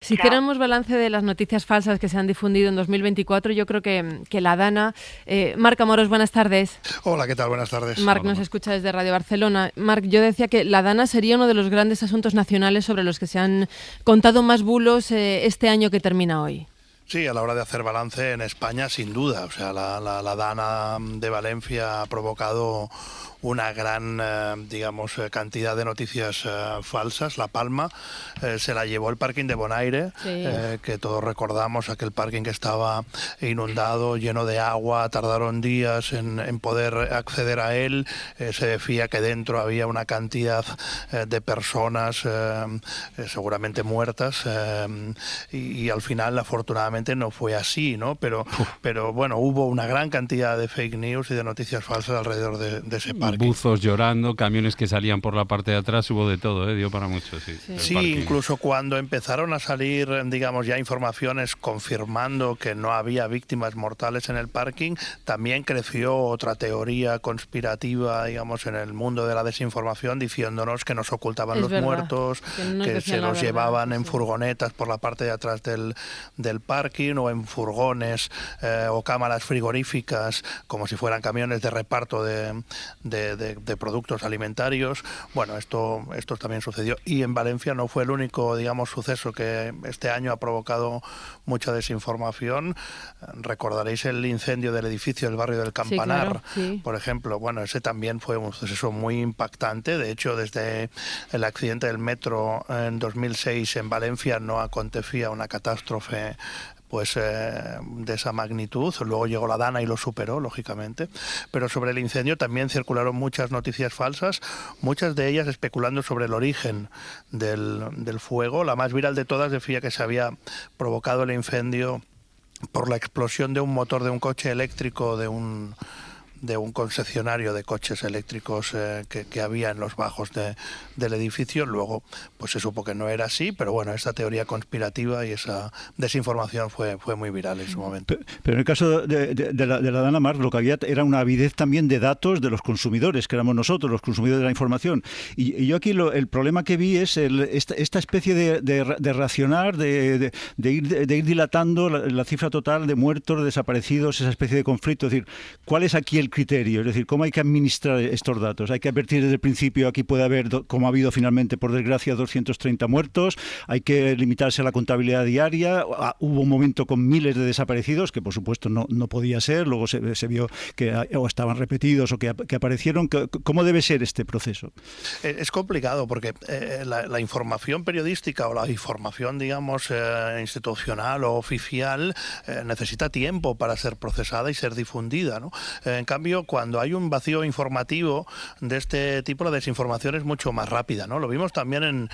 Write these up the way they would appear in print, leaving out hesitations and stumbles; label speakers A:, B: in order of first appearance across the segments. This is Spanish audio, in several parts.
A: Si hiciéramos balance de las noticias falsas que se han difundido en 2024, yo creo que la Dana... Marc Amorós, buenas tardes.
B: Hola, ¿qué tal? Buenas tardes.
A: Marc nos escucha desde Radio Barcelona. Marc, yo decía que la Dana sería uno de los grandes asuntos nacionales sobre los que se han contado más bulos este año que termina hoy.
B: Sí, a la hora de hacer balance en España, sin duda. O sea, la Dana de Valencia ha provocado una gran, cantidad de noticias falsas. La palma se la llevó el parking de Bonaire, sí. Que todos recordamos, aquel parking que estaba inundado, lleno de agua, tardaron días en poder acceder a él. Se decía que dentro había una cantidad de personas seguramente muertas y al final, afortunadamente, no fue así, ¿no? Pero bueno, hubo una gran cantidad de fake news y de noticias falsas alrededor de ese parking.
C: Buzos llorando, camiones que salían por la parte de atrás, hubo de todo, dio para mucho, sí.
B: Sí, incluso cuando empezaron a salir, digamos, ya informaciones confirmando que no había víctimas mortales en el parking, también creció otra teoría conspirativa, digamos, en el mundo de la desinformación, diciéndonos que nos ocultaban los muertos, que se los llevaban en furgonetas por la parte de atrás del parking o en furgones o cámaras frigoríficas, como si fueran camiones de reparto de productos alimentarios. Bueno, esto también sucedió y en Valencia no fue el único, digamos, suceso que este año ha provocado mucha desinformación. Recordaréis el incendio del edificio del barrio del Campanar, sí, claro, sí. Por ejemplo. Bueno, ese también fue un suceso muy impactante. De hecho, desde el accidente del metro en 2006 en Valencia no acontecía una catástrofe de esa magnitud. Luego llegó la Dana y lo superó, lógicamente. Pero sobre el incendio también circularon muchas noticias falsas, muchas de ellas especulando sobre el origen del fuego. La más viral de todas decía que se había provocado el incendio por la explosión de un motor de un coche eléctrico de un concesionario de coches eléctricos que había en los bajos del edificio. Luego pues se supo que no era así, pero bueno, esta teoría conspirativa y esa desinformación fue muy viral en su momento.
D: Pero en el caso de la Dana, Marc, lo que había era una avidez también de datos de los consumidores, que éramos nosotros, los consumidores de la información. Y yo aquí el problema que vi es esta especie de racionar, de ir dilatando la cifra total de muertos, de desaparecidos, esa especie de conflicto. Es decir, ¿cuál es aquí el criterio? Es decir, ¿cómo hay que administrar estos datos? ¿Hay que advertir desde el principio aquí puede haber, como ha habido finalmente, por desgracia, 230 muertos? ¿Hay que limitarse a la contabilidad diaria? Hubo un momento con miles de desaparecidos, que por supuesto no podía ser, luego se vio que o estaban repetidos o que aparecieron. ¿Cómo debe ser este proceso?
B: Es complicado porque la información periodística o la información, digamos, institucional o oficial necesita tiempo para ser procesada y ser difundida, ¿no? En cambio, cuando hay un vacío informativo de este tipo, la desinformación es mucho más rápida, ¿no? Lo vimos también en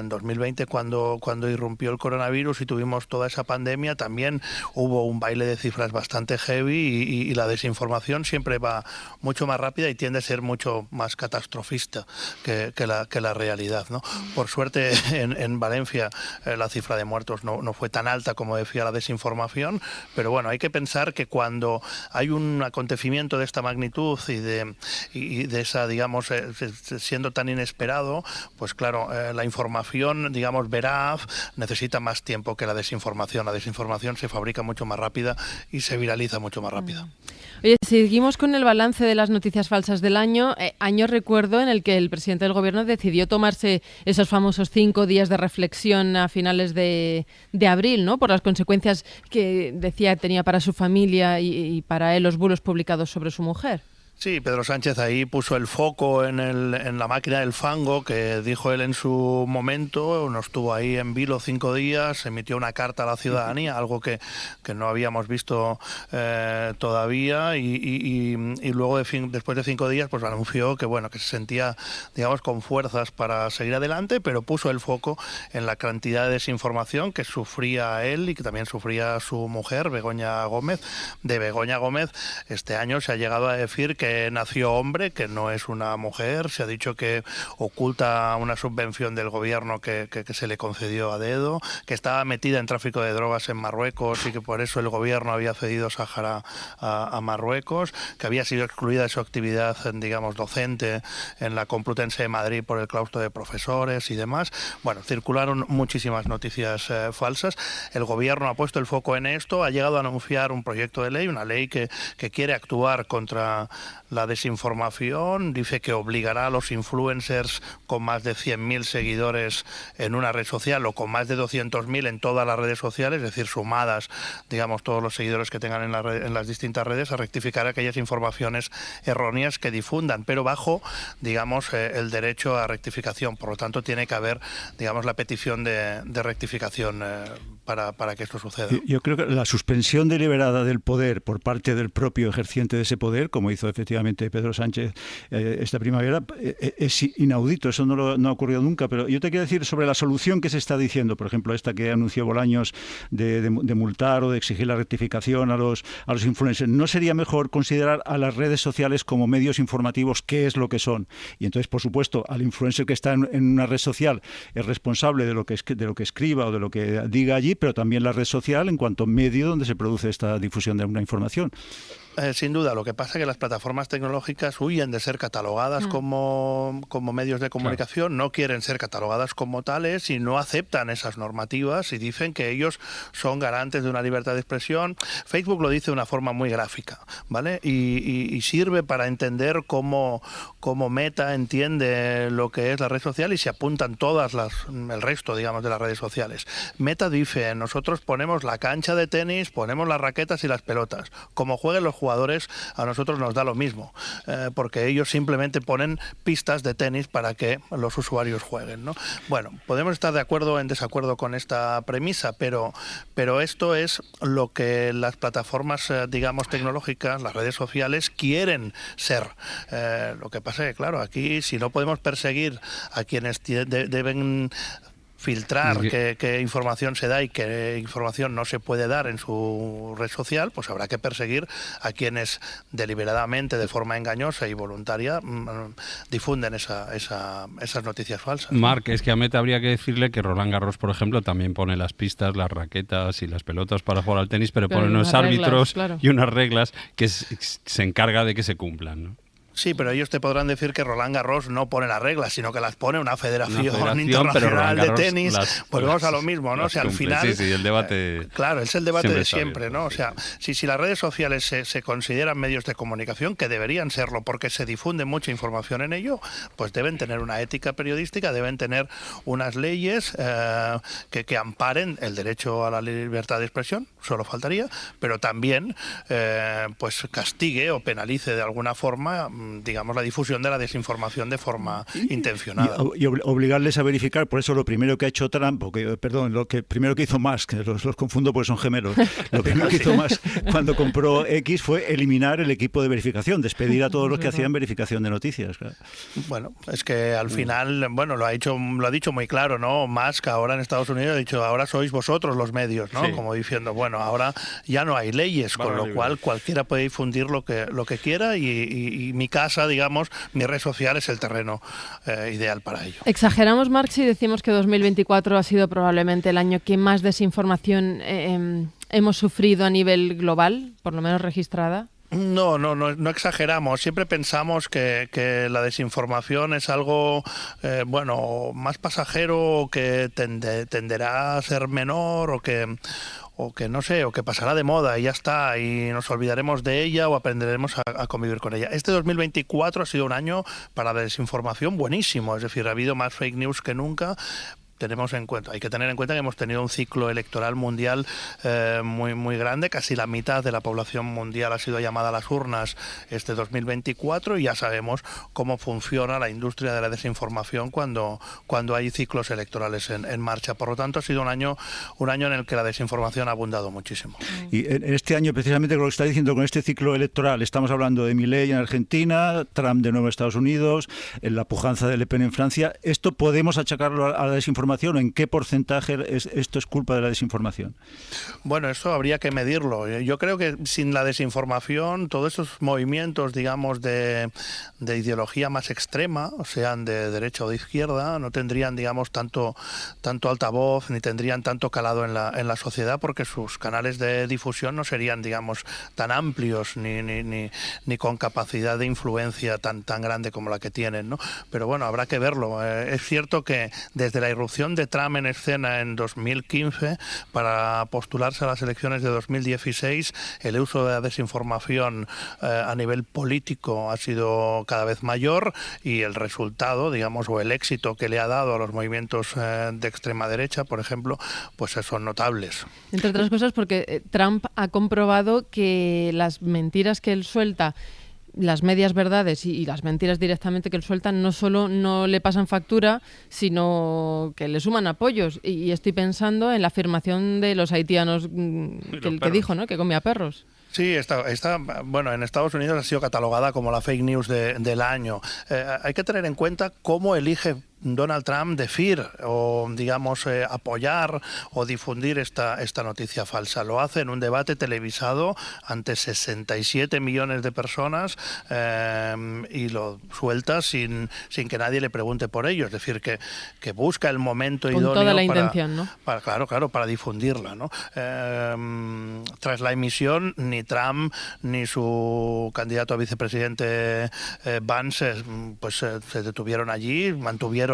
B: 2020 cuando irrumpió el coronavirus y tuvimos toda esa pandemia. También hubo un baile de cifras bastante heavy y la desinformación siempre va mucho más rápida y tiende a ser mucho más catastrofista que la realidad, ¿no? Por suerte en Valencia la cifra de muertos no fue tan alta como decía la desinformación, pero bueno, hay que pensar que cuando hay un acontecimiento de esta magnitud y de esa, digamos, siendo tan inesperado, pues claro, la información, digamos, veraz necesita más tiempo que la desinformación. La desinformación se fabrica mucho más rápida y se viraliza mucho más rápida.
A: Oye, seguimos con el balance de las noticias falsas del año. Año, recuerdo, en el que el presidente del gobierno decidió tomarse esos famosos 5 días de reflexión a finales de abril, ¿no? Por las consecuencias que decía tenía para su familia y para él los bulos publicados sobre su mujer.
B: Sí, Pedro Sánchez ahí puso el foco en la máquina del fango, que dijo él en su momento. Nos tuvo ahí en vilo 5 días, emitió una carta a la ciudadanía, algo que no habíamos visto todavía, y luego después de 5 días pues anunció que bueno, que se sentía, digamos, con fuerzas para seguir adelante, pero puso el foco en la cantidad de desinformación que sufría él y que también sufría su mujer, Begoña Gómez. De Begoña Gómez este año se ha llegado a decir que que nació hombre, que no es una mujer. Se ha dicho que oculta una subvención del gobierno que se le concedió a dedo, que estaba metida en tráfico de drogas en Marruecos y que por eso el gobierno había cedido Sáhara a Marruecos, que había sido excluida de su actividad, digamos, docente en la Complutense de Madrid por el claustro de profesores y demás. Bueno, circularon muchísimas noticias falsas. El gobierno ha puesto el foco en esto, ha llegado a anunciar un proyecto de ley, una ley que quiere actuar contra la desinformación. Dice que obligará a los influencers con más de 100.000 seguidores en una red social o con más de 200.000 en todas las redes sociales, es decir, sumadas, digamos, todos los seguidores que tengan en las distintas redes, a rectificar aquellas informaciones erróneas que difundan, pero bajo, digamos, el derecho a rectificación. Por lo tanto, tiene que haber, digamos, la petición de rectificación para que esto suceda.
D: Yo creo que la suspensión deliberada del poder por parte del propio ejerciente de ese poder, como hizo efectivamente Pedro Sánchez esta primavera, es inaudito. Eso no ha ocurrido nunca. Pero yo te quiero decir sobre la solución que se está diciendo, por ejemplo, esta que anunció Bolaños de multar o de exigir la rectificación a los influencers. ¿No sería mejor considerar a las redes sociales como medios informativos, qué es lo que son? Y entonces, por supuesto, al influencer que está en una red social es responsable de lo que escriba o de lo que diga allí, pero también la red social en cuanto medio donde se produce esta difusión de una información.
B: Sin duda, lo que pasa es que las plataformas tecnológicas huyen de ser catalogadas como medios de comunicación, no quieren ser catalogadas como tales y no aceptan esas normativas y dicen que ellos son garantes de una libertad de expresión. Facebook lo dice de una forma muy gráfica, ¿vale? Y sirve para entender cómo Meta entiende lo que es la red social y se apuntan el resto, digamos, de las redes sociales. Meta dice, nosotros ponemos la cancha de tenis, ponemos las raquetas y las pelotas. Como jueguen los jugadores, a nosotros nos da lo mismo, porque ellos simplemente ponen pistas de tenis para que los usuarios jueguen, ¿no? Bueno, podemos estar de acuerdo o en desacuerdo con esta premisa, pero esto es lo que las plataformas, digamos, tecnológicas, las redes sociales, quieren ser. Lo que pasa es que, claro, aquí si no podemos perseguir a quienes deben filtrar qué información se da y qué información no se puede dar en su red social, pues habrá que perseguir a quienes deliberadamente, de forma engañosa y voluntaria, difunden esas noticias falsas.
C: Marc, es que a Meta habría que decirle que Roland Garros, por ejemplo, también pone las pistas, las raquetas y las pelotas para jugar al tenis, pero pone unos árbitros y unas reglas que se encarga de que se cumplan, ¿no?
B: Sí, pero ellos te podrán decir que Roland Garros no pone las reglas, sino que las pone una federación internacional de tenis. Pues vamos a lo mismo, ¿no? O sea, al final...
C: Sí, el debate...
B: claro, es el debate de siempre, ¿no? O sea, si las redes sociales se consideran medios de comunicación, que deberían serlo porque se difunde mucha información en ello, pues deben tener una ética periodística, deben tener unas leyes que amparen el derecho a la libertad de expresión, solo faltaría, pero también pues castigue o penalice de alguna forma, digamos, la difusión de la desinformación de forma intencionada.
D: Y obligarles a verificar. Por eso lo primero que ha hecho Trump, lo que primero que hizo Musk, que los confundo porque son gemelos, lo primero que hizo Musk cuando compró X fue eliminar el equipo de verificación, despedir a todos los que hacían verificación de noticias. Claro.
B: Bueno, es que al final, bueno, lo ha dicho muy claro, ¿no? Musk ahora en Estados Unidos ha dicho, ahora sois vosotros los medios, ¿no? Sí. Como diciendo, bueno, ahora ya no hay leyes, con lo cual cualquiera puede difundir lo que quiera y mi casa, digamos, mi red social es el terreno ideal para ello.
A: ¿Exageramos, Marc, si decimos que 2024 ha sido probablemente el año que más desinformación hemos sufrido a nivel global, por lo menos registrada?
B: No exageramos. Siempre pensamos que la desinformación es algo, más pasajero, que tenderá a ser menor o que pasará de moda y ya está, y nos olvidaremos de ella o aprenderemos a convivir con ella. Este 2024 ha sido un año para la desinformación buenísimo, es decir, ha habido más fake news que nunca. Hay que tener en cuenta que hemos tenido un ciclo electoral mundial muy, muy grande, casi la mitad de la población mundial ha sido llamada a las urnas este 2024 y ya sabemos cómo funciona la industria de la desinformación cuando hay ciclos electorales en marcha. Por lo tanto, ha sido un año en el que la desinformación ha abundado muchísimo.
D: Y en este año, precisamente, con lo que está diciendo, con este ciclo electoral, estamos hablando de Milei en Argentina, Trump de nuevo en Estados Unidos, en la pujanza de Le Pen en Francia. ¿Esto podemos achacarlo a la desinformación desinformación o en qué porcentaje esto es culpa de la desinformación?
B: Bueno, eso habría que medirlo. Yo creo que sin la desinformación, todos esos movimientos, digamos, de ideología más extrema, o sean de derecha o de izquierda, no tendrían, digamos, tanto altavoz ni tendrían tanto calado en la sociedad, porque sus canales de difusión no serían, digamos, tan amplios ni con capacidad de influencia tan grande como la que tienen, ¿no? Pero bueno, habrá que verlo. Es cierto que desde la irrupción de Trump en escena en 2015 para postularse a las elecciones de 2016, el uso de la desinformación a nivel político ha sido cada vez mayor, y el resultado, digamos, o el éxito que le ha dado a los movimientos de extrema derecha, por ejemplo, pues son notables.
A: Entre otras cosas porque Trump ha comprobado que las mentiras que él suelta, las medias verdades y las mentiras directamente que él suelta, no solo no le pasan factura, sino que le suman apoyos. Y estoy pensando en la afirmación de los haitianos que dijo, ¿no?, que comía perros.
B: Sí, bueno, en Estados Unidos ha sido catalogada como la fake news del año. Hay que tener en cuenta cómo elige Donald Trump decir o, digamos, apoyar o difundir esta noticia falsa. Lo hace en un debate televisado ante 67 millones de personas y lo suelta sin que nadie le pregunte por ello. Es decir, que busca el momento idóneo.
A: Con toda la intención, ¿no?
B: Para difundirla, ¿no? Tras la emisión, ni Trump ni su candidato a vicepresidente Vance se detuvieron allí, mantuvieron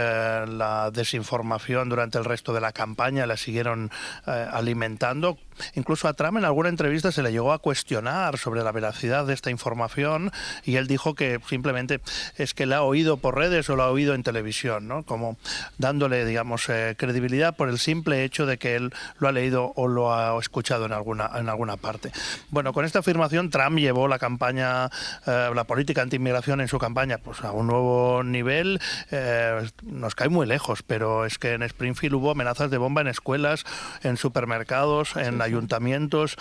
B: la desinformación durante el resto de la campaña, la siguieron alimentando. Incluso a Trump en alguna entrevista se le llegó a cuestionar sobre la veracidad de esta información, y él dijo que simplemente es que la ha oído por redes o la ha oído en televisión, ¿no? Como dándole, digamos, credibilidad por el simple hecho de que él lo ha leído o lo ha escuchado en alguna parte. Bueno, con esta afirmación Trump llevó la campaña, la política anti-inmigración en su campaña, pues a un nuevo nivel. Nos cae muy lejos, pero es que en Springfield hubo amenazas de bomba en escuelas, en supermercados, en ayuntamientos.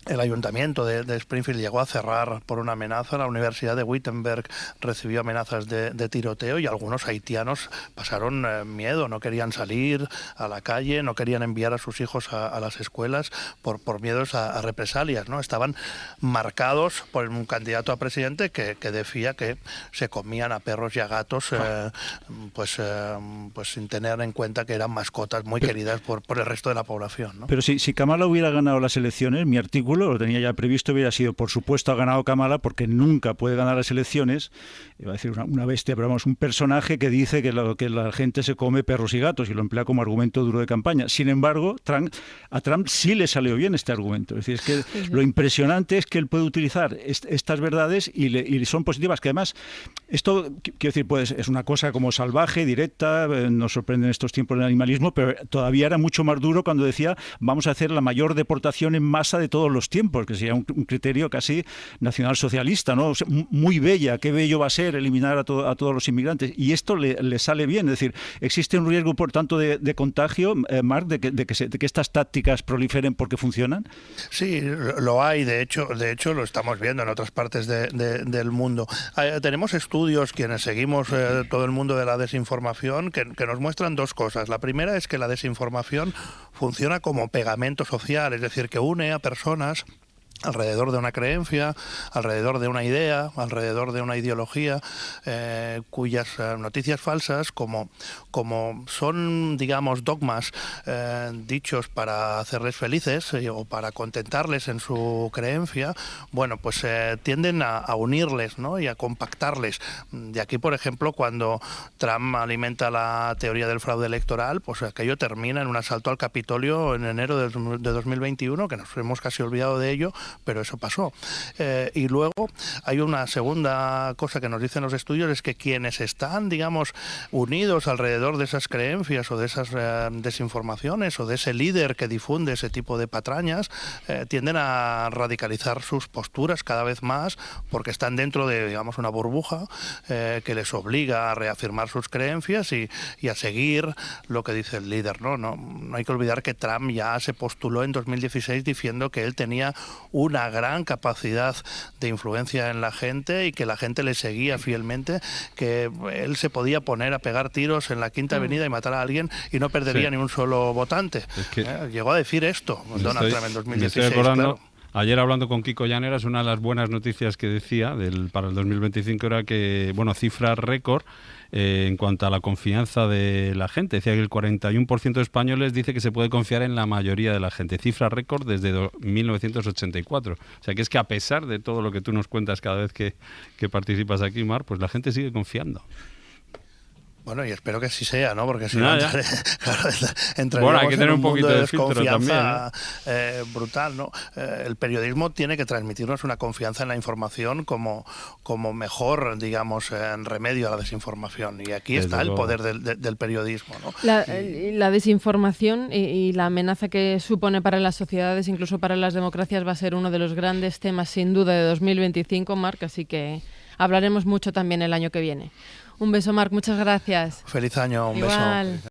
B: El ayuntamiento de Springfield llegó a cerrar por una amenaza. La Universidad de Wittenberg recibió amenazas de tiroteo, y algunos haitianos pasaron miedo, no querían salir a la calle, no querían enviar a sus hijos a las escuelas por miedos a represalias, ¿no? Estaban marcados por un candidato a presidente que decía que se comían a perros y a gatos, pues sin tener en cuenta que eran mascotas muy queridas por el resto de la población, ¿no?
D: Pero si Kamala hubiera ganado las elecciones, mi artículo lo tenía ya previsto, hubiera sido, por supuesto, ha ganado Kamala, porque nunca puede ganar las elecciones, iba a decir una bestia, pero vamos, un personaje que dice que la gente se come perros y gatos, y lo emplea como argumento duro de campaña. Sin embargo, a Trump sí le salió bien este argumento. Es decir, es que lo impresionante es que él puede utilizar estas verdades y son positivas, que además, esto, quiero decir, pues es una cosa como salvaje, directa, nos sorprende en estos tiempos del animalismo, pero todavía era mucho más duro cuando decía vamos a hacer la mayor deportación en masa de todos los tiempos, que sería un criterio casi nacionalsocialista, ¿no? O sea, muy bella, qué bello va a ser eliminar a todos los inmigrantes, y esto le sale bien. Es decir, existe un riesgo, por tanto, de contagio, Marc, de que estas tácticas proliferen porque funcionan.
B: Sí, lo hay, de hecho lo estamos viendo en otras partes del mundo. Tenemos estudios, quienes seguimos todo el mundo de la desinformación, que nos muestran dos cosas. La primera es que la desinformación funciona como pegamento social, es decir, que une a personas alrededor de una creencia, alrededor de una idea, alrededor de una ideología, cuyas noticias falsas, como son, digamos, dogmas dichos para hacerles felices o para contentarles en su creencia, bueno, pues tienden a unirles, ¿no?, y a compactarles. De aquí, por ejemplo, cuando Trump alimenta la teoría del fraude electoral, pues aquello termina en un asalto al Capitolio en enero de 2021, que nos hemos casi olvidado de ello, pero eso pasó. Y luego hay una segunda cosa que nos dicen los estudios, es que quienes están, digamos, unidos alrededor de esas creencias o de esas desinformaciones o de ese líder que difunde ese tipo de patrañas, tienden a radicalizar sus posturas cada vez más, porque están dentro de, digamos, una burbuja que les obliga a reafirmar sus creencias y a seguir lo que dice el líder, ¿no? No hay que olvidar que Trump ya se postuló en 2016 diciendo que él tenía una gran capacidad de influencia en la gente y que la gente le seguía fielmente, que él se podía poner a pegar tiros en la Quinta Avenida y matar a alguien y no perdería ni un solo votante. Llegó a decir esto Donald Trump en 2016. Claro.
C: Ayer hablando con Kiko Llaneras, una de las buenas noticias que decía para el 2025 era que, cifras récord en cuanto a la confianza de la gente. Decía que el 41% de españoles dice que se puede confiar en la mayoría de la gente. Cifra récord desde 1984. O sea que es que a pesar de todo lo que tú nos cuentas cada vez que participas aquí, Mar, pues la gente sigue confiando.
B: Bueno, y espero que así sea, ¿no? Porque si no,
C: hay que tener un poquito de desconfianza
B: brutal, ¿no? El periodismo tiene que transmitirnos una confianza en la información como mejor, digamos, en remedio a la desinformación. Y aquí está el poder del periodismo, ¿no?
A: La desinformación y la amenaza que supone para las sociedades, incluso para las democracias, va a ser uno de los grandes temas, sin duda, de 2025, Marc, así que hablaremos mucho también el año que viene. Un beso, Marc, muchas gracias.
B: Feliz año, un
A: Igual.
B: beso.